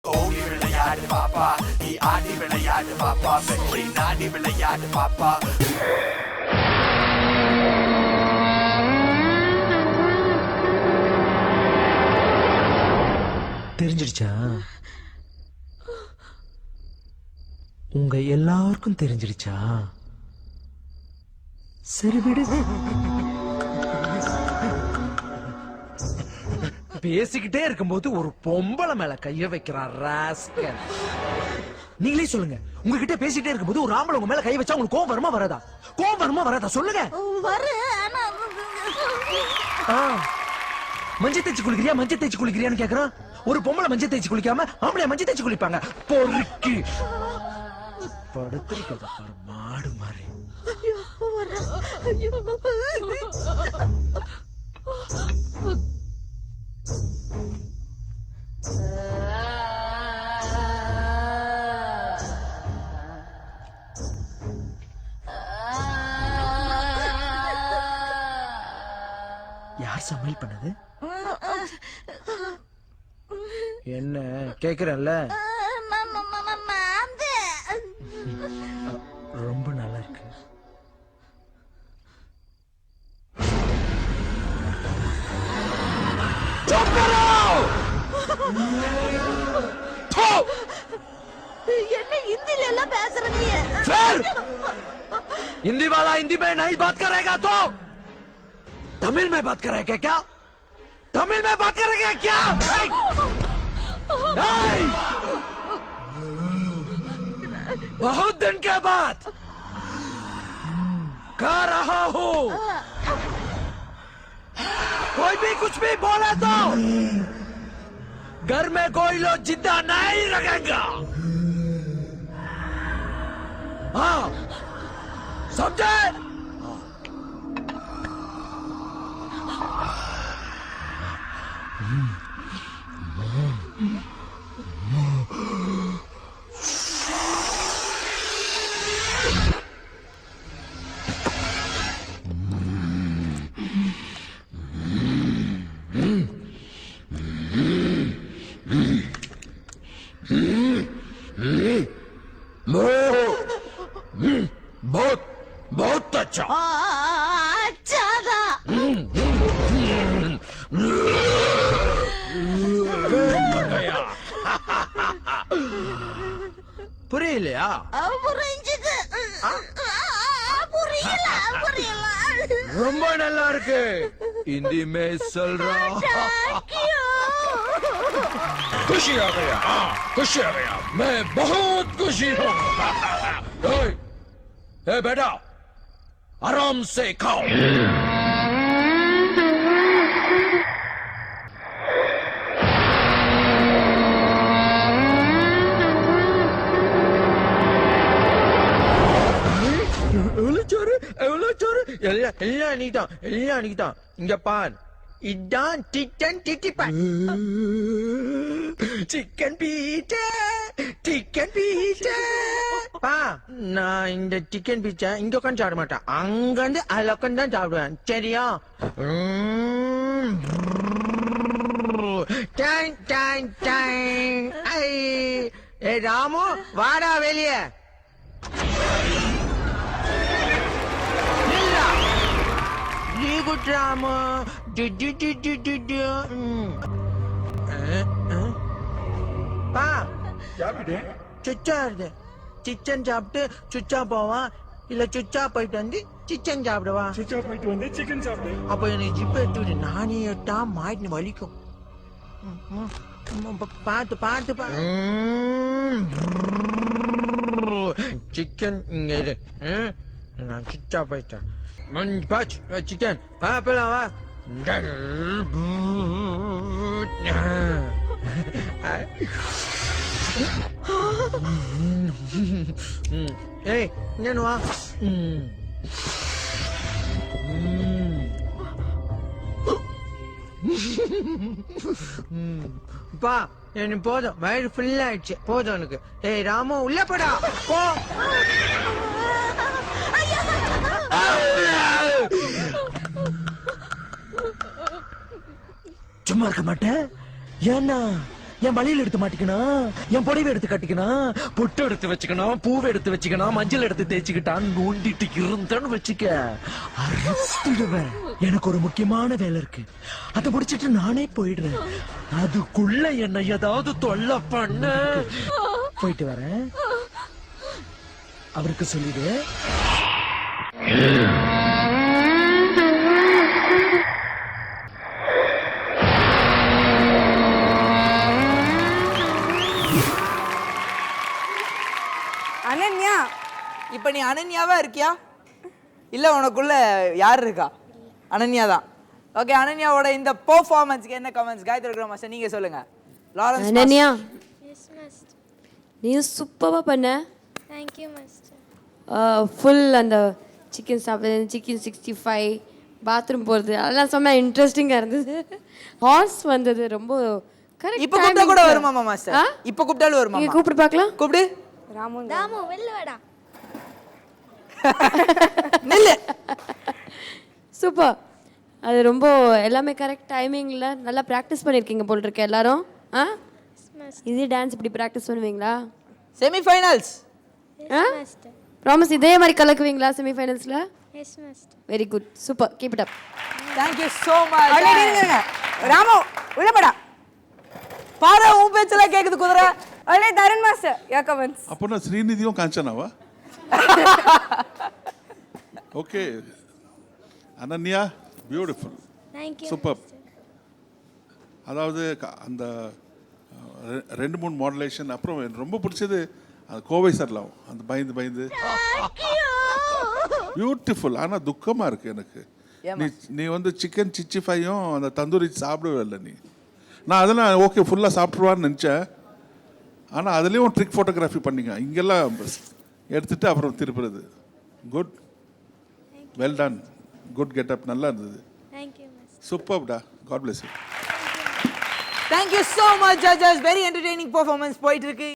ஓடி விளையாடு பாப்பா, நீ ஆடி விளையாடு பாப்பா, வெற்றி நாடி விளையாடு பாப்பா. தெரிஞ்சிடுச்சா? உங்க எல்லாருக்கும் தெரிஞ்சிடுச்சா? சரி விடு. பேசிக்கிட்டே இருக்கும்போது ஒரு பொம்பளை மேல கைய வைக்கிறான் ராஸ்கல். நீங்களே சொல்லுங்க, உங்ககிட்ட பேசிக்கிட்டே இருக்கும்போது ஒரு ஆம்பளை உங்க மேல கை வச்சா உங்களுக்கு கோவம் வருமா வராதா? கோவம் வருமா வராதா சொல்லுங்க. மஞ்சள் தேய்ச்சி குளிக்கிறியா மஞ்சள் தேய்ச்சி குளிக்கிறியான்னு கேக்குறான். ஒரு பொம்பளை மஞ்சள் தேய்ச்சி குளிக்காம ஆம்பளை மஞ்சள் தேய்ச்சி குளிப்பாங்க. பொறுக்கி படுத்திருக்கத பாரு மாடு மாதிரி. யார் சமையல் பண்ணது? என்ன கேக்குறேன்ல, ரொம்ப நல்லா இருக்கு. என்ன हिंदी எல்லாம் பேசுற நீ? हिंदी वाला हिंदी में नहीं बात करेगा तो तमिल में बात करेगा क्या? तमिल में बात करेगा क्या? बहुत दिन के बाद कह रहा हूँ, कोई भी कुछ भी बोले तो घर में कोई लोग जिंदा नहीं रखेगा. हाँ समझे? बहुत बहुत अच्छा. अच्छा था. புரியலையா? புரிஞ்சுது. புரியல புரியல. ரொம்ப நல்லா இருக்கு. हिंदी में चल रहा. खुशी आ गया, खुशी आ गया. मैं बहुत खुशी हूँ. ए बेटा आराम से खाओ. எல்லாம் நீதான். இங்க பார், இதான் சிக்கன் டிட்டிப்பா. Chicken pizza chicken pizza. பா, நான் இந்த சிக்கன் பீச்சா இங்க உட்காந்து சாப்பிட மாட்டேன். அங்க இருந்து அதுல உட்காந்து தான் சாப்பிடுவேன். சரியா? ஏ ராமு, வாடா வெளியே. Good drama. பா, சுச்சா இருது. சிக்கன் சாப்பிட்டு சுச்சா போவான், இல்ல சுச்சா போயிட்டு வந்து சிக்கன் சாப்பிடுவா. சுச்சா போயிட்டு வந்து சிக்கன் சாப்பிடு. அப்ப எனக்கு ஜிப்ப எடுத்து நானே எட்டா மாட்டின்னு வலிக்கும். பார்த்து பார்த்து பா. சிக்கன் இங்க இரு. நான் சுச்சா போயிட்டேன். பாச்சு சிக்கன் பாப்பலாம் வா. ஏய் என்னன்னு வா. பா, எனக்கு போதும், வயிறு ஃபுல் ஆயிடுச்சு. போதும் எனக்கு. ஏய் ராமு, உள்ள போடா போ. சும்மா இருக்க மாட்டேன். ஏன்னா என் வளையல் எடுத்து மாட்டிக்கணும், என் புடவை எடுத்து கட்டிக்கணும், பொட்டு எடுத்து வச்சுக்கணும், பூவை எடுத்து வச்சுக்கணும், மஞ்சள் எடுத்து தேய்ச்சிக்கிட்டான் நோண்டிட்டு இருந்தேன்னு வச்சுக்க அறுத்துடுவேன். எனக்கு ஒரு முக்கியமான வேலை இருக்கு, அதை முடிச்சிட்டு நானே போயிடுறேன். அதுக்குள்ள என்ன ஏதாவது தொல்லை பண்ண போயிட்டு வரேன். அவருக்கு சொல்லிடு. அனன்யா, இப்போ நீ அனன்யாவா இருக்கியா இல்ல உனக்குள்ள யார் இருக்கா? அனன்யா தான். ஓகே, அனன்யாவோட இந்த பெர்ஃபார்மன்ஸ்க்கு என்ன கமெண்ட்ஸ்? காயத்ரி விக்ரம் மாஸ்டர் நீங்க சொல்லுங்க. Lawrence Ananya, yes master. நீ சூப்பராக பண்ண. Thank you master. ஃபுல் அந்த சிக்கன் சாப்பிட்றது, சிக்கன் 65, பாத்ரூம் போகிறது, அதெல்லாம் செம்ம இன்ட்ரெஸ்டிங்காக இருந்தது. ஹார்ஸ் வந்தது ரொம்ப கரெக்ட். இப்போ கூப்பிட்டா கூட வருமாமா மாஸ்டர்? இப்போ கூப்பிட்டாலும் வருமா? நீங்கள் கூப்பிட்டு பார்க்கலாம். கூப்பிடு. தாமு வெளில வாடா. நில்லு. சூப்பர். அது ரொம்ப எல்லாமே கரெக்ட் டைமிங்கில் நல்லா ப்ராக்டிஸ் பண்ணியிருக்கீங்க போல் இருக்கு எல்லாரும். இதே டான்ஸ் இப்படி ப்ராக்டிஸ் பண்ணுவீங்களா? Semi-finals master. ப்ராமிஸ் இதே மாதிரி கலக்குவீங்களா செமிஃபைனல்ஸில்? Yes master. Very good, super, keep it up. Thank you so much. இருங்க. ராமு உள்ளபடா. பாரு உன் பேச்செல்லாம் கேக்குது குதிரை. அலே தருண் மாஸ்டர், யோர் கமெண்ட்ஸ். அப்போனா ஸ்ரீநிதியும் காஞ்சனாவா? Okay Ananya, beautiful, thank you. Super. அதாவது அந்த 2-3 மாடுலேஷன், அப்புறம் எனக்கு ரொம்ப பிடிச்சது அந்த கோவை சரலாம், அந்த பயந்து பியூட்டிஃபுல். ஆனால் துக்கமாக இருக்குது எனக்கு. நீ வந்து சிக்கன் 65யும் அந்த தந்தூரி சாப்பிடவே இல்லை நீ. நான் அதெல்லாம் ஓகே ஃபுல்லாக சாப்பிட்ருவான்னு நினச்சேன். ஆனால் அதுலேயும் ட்ரிக் ஃபோட்டோகிராஃபி பண்ணிங்க, இங்கெல்லாம் எடுத்துகிட்டு அப்புறம் திருப்புறது. Good, well done, good getup, நல்லா இருந்தது, தேங்க்யூ மாஸ்டர். சூப்பர்டா. God bless you. Thank you so much judges. Very entertaining performance போயிட்டு இருக்கு.